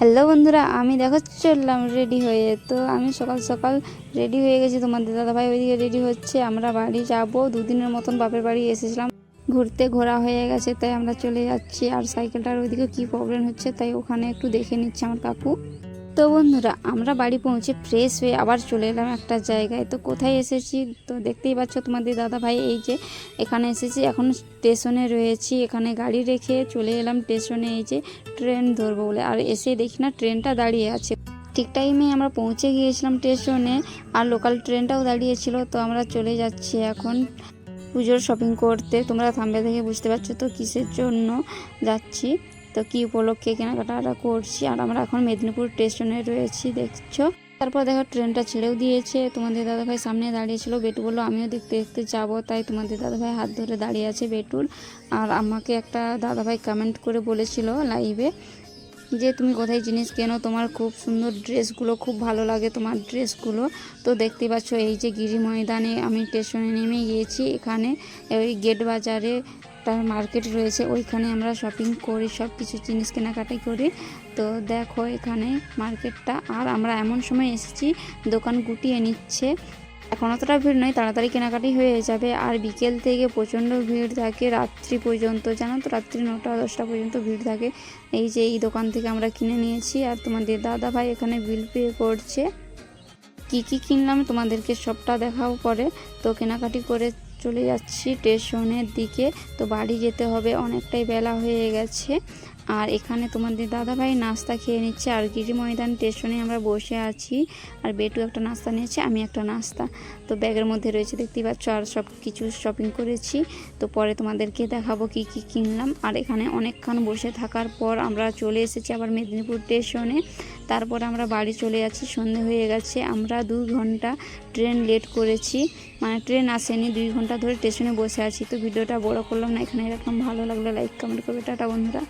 Hello বন্ধুরা, আমি দেখো চললাম রেডি হয়ে। তো আমি সকাল সকাল রেডি হয়ে গেছি। তোমাদের দাদাভাই ওইদিকে রেডি হচ্ছে, আমরা বাড়ি যাব। দুদিনের মতন বাপের বাড়ি এসেছিলাম ঘুরতে, ঘোরা হয়ে গেছে তাই আমরা চলে যাচ্ছি। আর সাইকেলটার ওইদিকে কী প্রবলেম হচ্ছে তাই ওখানে একটু দেখে নিচ্ছে আমার কাকু। তো বন্ধুরা, আমরা বাড়ি পৌঁছে ফ্রেশ হয়ে আবার চলে এলাম একটা জায়গায়। তো কোথায় এসেছি তো দেখতেই পাচ্ছ তোমাদের দাদা ভাই, এই যে এখানে এসেছি। এখন স্টেশনে রয়েছি, এখানে গাড়ি রেখে চলে এলাম স্টেশনে, এই যে ট্রেন ধরবো বলে। আর এসে দেখি না ট্রেনটা দাঁড়িয়ে আছে। ঠিক টাইমে আমরা পৌঁছে গিয়েছিলাম স্টেশনে, আর লোকাল ট্রেনটাও দাঁড়িয়েছিল। তো আমরা চলে যাচ্ছি এখন পুজোর শপিং করতে। তোমরা থাম্বনেল দেখে বুঝতে পারছো তো কিসের জন্য যাচ্ছি, তো কী উপলক্ষে কেনাকাটা করছি। আর আমরা এখন মেদিনীপুর স্টেশনে রয়েছি, দেখছো। তারপর দেখো ট্রেনটা ছেড়েও দিয়েছে। তোমাদের দাদাভাই সামনে দাঁড়িয়েছিল, বেটু বললো আমিও দেখতে দেখতে যাবো, তাই তোমাদের দাদাভাই হাত ধরে দাঁড়িয়ে আছে বেটুর। আর আমাকে একটা দাদাভাই কমেন্ট করে বলেছিল লাইভে যে তুমি কোথায় জিনিস কেনো, তোমার খুব সুন্দর ড্রেসগুলো, খুব ভালো লাগে তোমার ড্রেসগুলো। তো দেখতেই পাচ্ছ এই যে গিরি ময়দানে আমি স্টেশনে নেমে গিয়েছি। এখানে ওই গেট বাজারে একটা মার্কেট রয়েছে, ওইখানে আমরা শপিং করি, সব কিছু জিনিস কেনাকাটি করি। তো দেখো এখানে মার্কেটটা। আর আমরা এমন সময় এসেছি দোকান গুটিয়ে নিচ্ছে। এখন অতটা ভিড় নয়, তাড়াতাড়ি কেনাকাটি হয়ে যাবে। আর বিকেল থেকে প্রচণ্ড ভিড় থাকে রাত্রি পর্যন্ত, জানো তো, রাত্রি 9টা-10টা পর্যন্ত ভিড় থাকে। এই যে এই দোকান থেকে আমরা কিনে নিয়েছি। আর তোমাদের দাদা ভাই এখানে বিল পে করছে। কি কি কিনলাম তোমাদেরকে সবটা দেখাও পরে। তো কেনাকাটি করে চলে যাচ্ছি স্টেশনের দিকে। তো বাড়ি যেতে হবে, অনেকটাই বেলা হয়ে গেছে। আর এখানে তোমাদের দাদাভাই নাস্তা খেয়ে নিচ্ছে। আর গিরি ময়দান স্টেশনে আমরা বসে আছি। আর বেটু একটা নাস্তা নিয়েছে, আমি একটা নাস্তা। তো ব্যাগের মধ্যে রয়েছে দেখতেই পাচ্ছ। আর সব কিছু শপিং করেছি, তো পরে তোমাদেরকে দেখাবো কি কি কিনলাম। আর এখানে অনেকক্ষণ বসে থাকার পর আমরা চলে এসেছি আবার মেদিনীপুর স্টেশনে। তারপর আমরা বাড়ি চলে যাচ্ছি, সন্ধে হয়ে গেছে। আমরা 2 ঘন্টা ট্রেন লেট করেছি, মানে ট্রেন আসেনি, 2 ঘন্টা ধরে স্টেশনে বসে আছি। তো ভিডিওটা বড় করলাম না, এখানে এরকম। ভালো লাগলে লাইক কমেন্ট করবে। টাটা বন্ধুরা।